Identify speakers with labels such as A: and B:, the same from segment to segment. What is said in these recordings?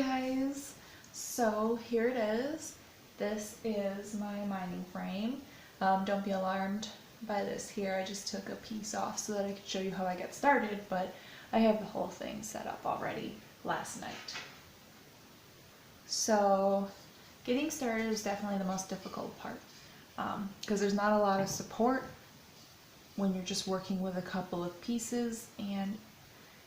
A: guys, so here it is. This is my mining frame. Don't be alarmed by this here. I just took a piece off so that I could show you how I get started, but I have the whole thing set up already last night. So getting started is definitely the most difficult part because there's not a lot of support when you're just working with a couple of pieces, and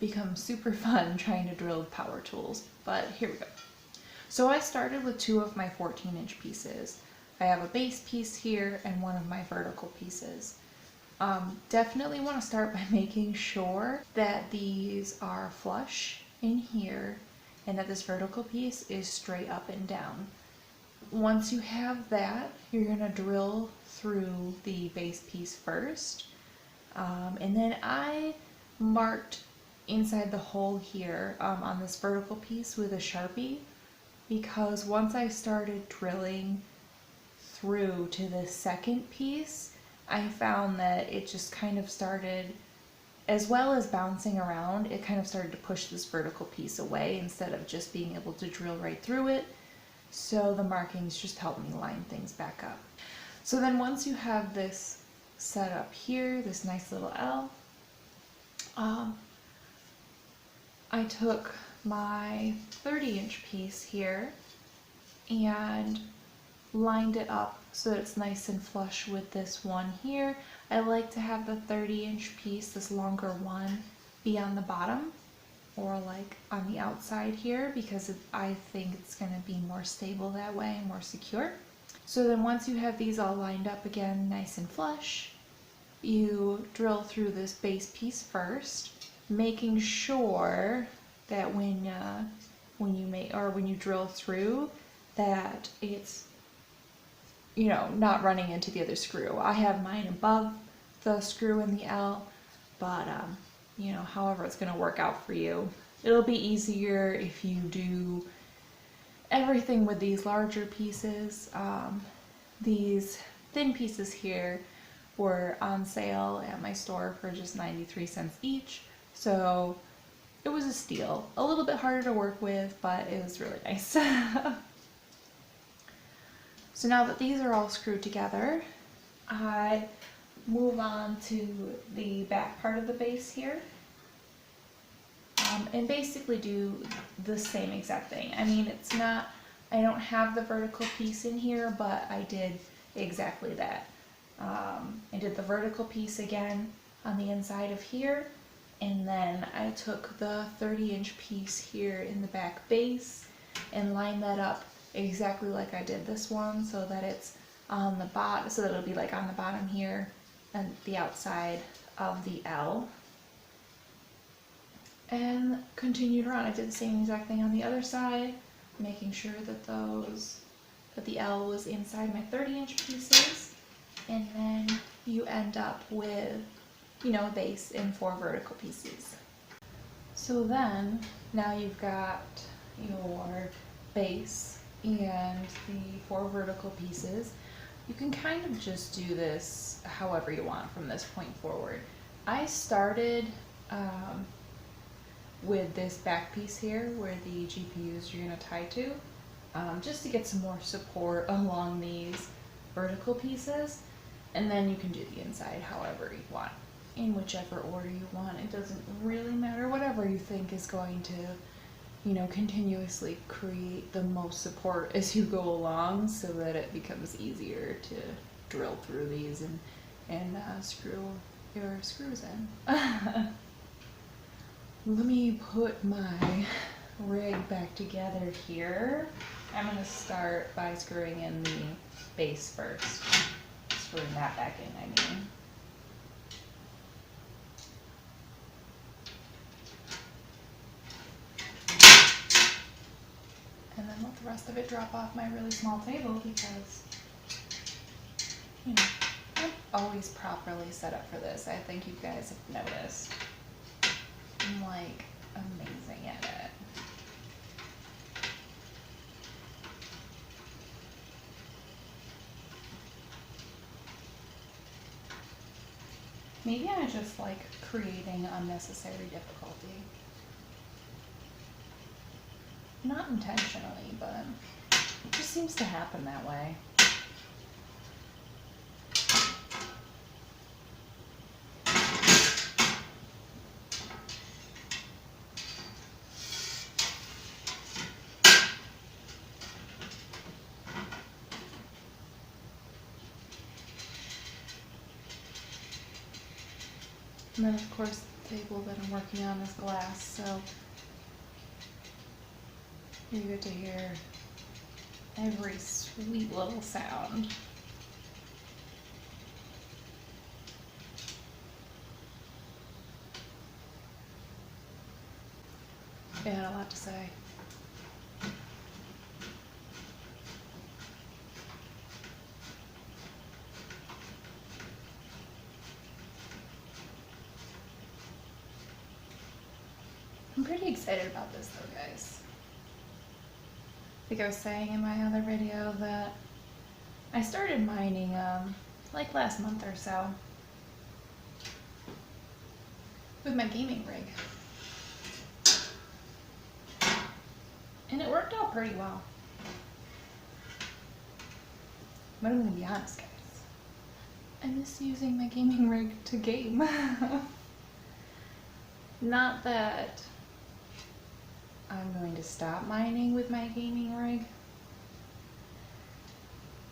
A: becomes super fun trying to drill with power tools. But here we go. So I started with two of my 14-inch pieces. I have a base piece here and one of my vertical pieces. Definitely want to start by making sure that these are flush in here and that this vertical piece is straight up and down. Once you have that, you're going to drill through the base piece first. And then I marked inside the hole here on this vertical piece with a Sharpie, because once I started drilling through to the second piece, I found that it just kind of started, as well as bouncing around, it kind of started to push this vertical piece away instead of just being able to drill right through it. So the markings just helped me line things back up. So then once you have this set up here, this nice little L, I took my 30-inch piece here and lined it up so that it's nice and flush with this one here. I like to have the 30-inch piece, this longer one, be on the bottom or like on the outside here, because I think it's going to be more stable that way and more secure. So then once you have these all lined up again, nice and flush, you drill through this base piece first, making sure that when you drill through, that it's, you know, not running into the other screw. I have mine above the screw in the L, but you know, however it's going to work out for you. It'll be easier if you do everything with these larger pieces. These thin pieces here were on sale at my store for just 93 cents each, so it was a steal. A little bit harder to work with, but it was really nice. So now that these are all screwed together, I move on to the back part of the base here, and basically do the same exact thing. I mean, I don't have the vertical piece in here, but I did exactly that. I did the vertical piece again on the inside of here, and then I took the 30-inch piece here in the back base and lined that up exactly like I did this one, so that it's on the bottom, so that it'll be like on the bottom here and the outside of the L. And continued around. I did the same exact thing on the other side, making sure that the L was inside my 30-inch pieces, and then you end up with, you know, a base and 4 vertical pieces. So then, now you've got your base and the 4 vertical pieces. You can kind of just do this however you want from this point forward. I started with this back piece here where the GPUs you're going to tie to, just to get some more support along these vertical pieces, and then you can do the inside however you want, in whichever order you want. It doesn't really matter, whatever you think is going to, you know, continuously create the most support as you go along, so that it becomes easier to drill through these and screw your screws in. Let me put my rig back together here. I'm going to start by screwing in the base first. Screwing that back in, I mean. And then let the rest of it drop off my really small table, because, you know, I'm always properly set up for this. I think you guys have noticed. I'm like amazing at it. Maybe I just like creating unnecessary difficulty. Not intentionally, but it just seems to happen that way. And then of course the table that I'm working on is glass, so you get to hear every sweet little sound. It had a lot to say. I'm pretty excited about this though, guys. I think I was saying in my other video that I started mining like last month or so with my gaming rig. And it worked out pretty well. But I'm gonna be honest, guys. I miss using my gaming rig to game. Not that I'm going to stop mining with my gaming rig,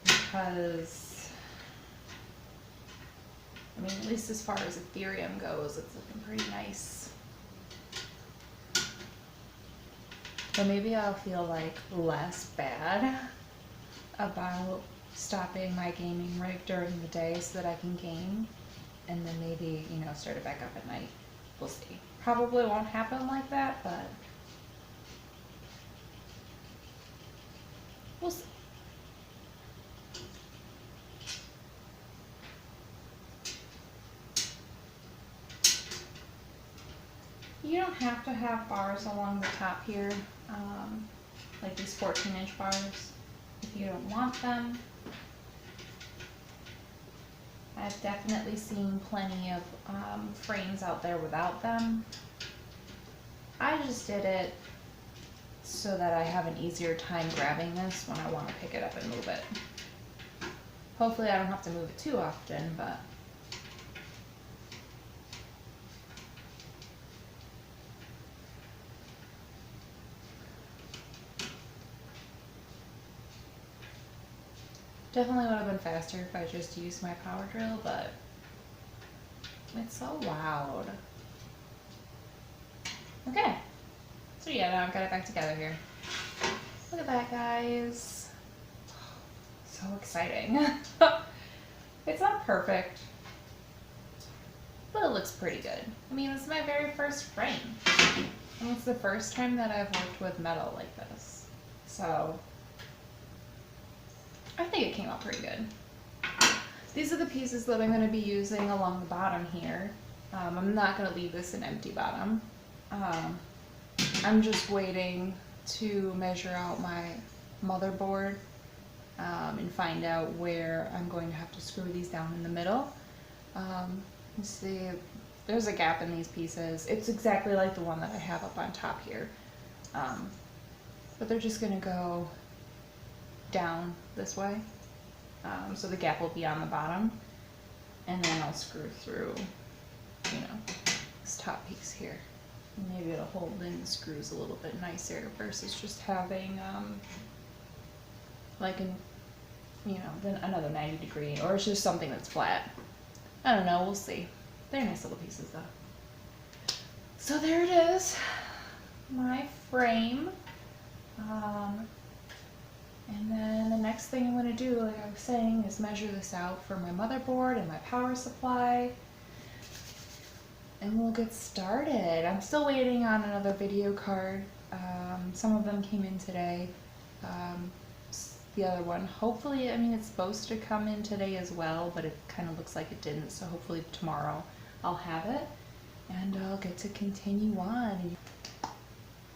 A: because I mean, at least as far as Ethereum goes, it's looking pretty nice. But maybe I'll feel like less bad about stopping my gaming rig during the day so that I can game, and then maybe, you know, start it back up at night. We'll see. Probably won't happen like that, but we'll see. You don't have to have bars along the top here, like these 14-inch bars, if you don't want them. I've definitely seen plenty of frames out there without them. I just did it so that I have an easier time grabbing this when I want to pick it up and move it. Hopefully I don't have to move it too often, but definitely would have been faster if I just used my power drill, but it's so loud. Okay, so yeah, now I've got it back together here. Look at that, guys. So exciting. It's not perfect, but it looks pretty good. I mean, this is my very first frame, and it's the first time that I've worked with metal like this, so I think it came out pretty good. These are the pieces that I'm going to be using along the bottom here. I'm not going to leave this an empty bottom. I'm just waiting to measure out my motherboard and find out where I'm going to have to screw these down in the middle. Let's see, there's a gap in these pieces. It's exactly like the one that I have up on top here. But they're just going to go down this way, so the gap will be on the bottom, and then I'll screw through, you know, this top piece here. Maybe it'll hold in the screws a little bit nicer versus just having like an, you know, then another 90 degree, or it's just something that's flat. I don't know, we'll see. They're nice little pieces though. So there it is, my frame. And then the next thing I'm going to do, like I was saying, is measure this out for my motherboard and my power supply. And we'll get started. I'm still waiting on another video card. Some of them came in today. The other one, hopefully, I mean, it's supposed to come in today as well, but it kind of looks like it didn't. So hopefully tomorrow I'll have it and I'll get to continue on.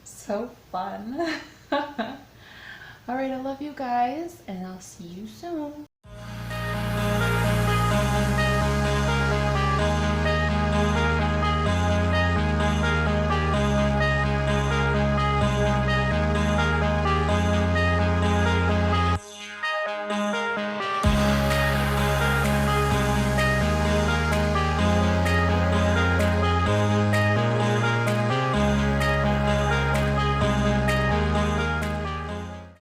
A: So fun. Alright, I love you guys, and I'll see you soon.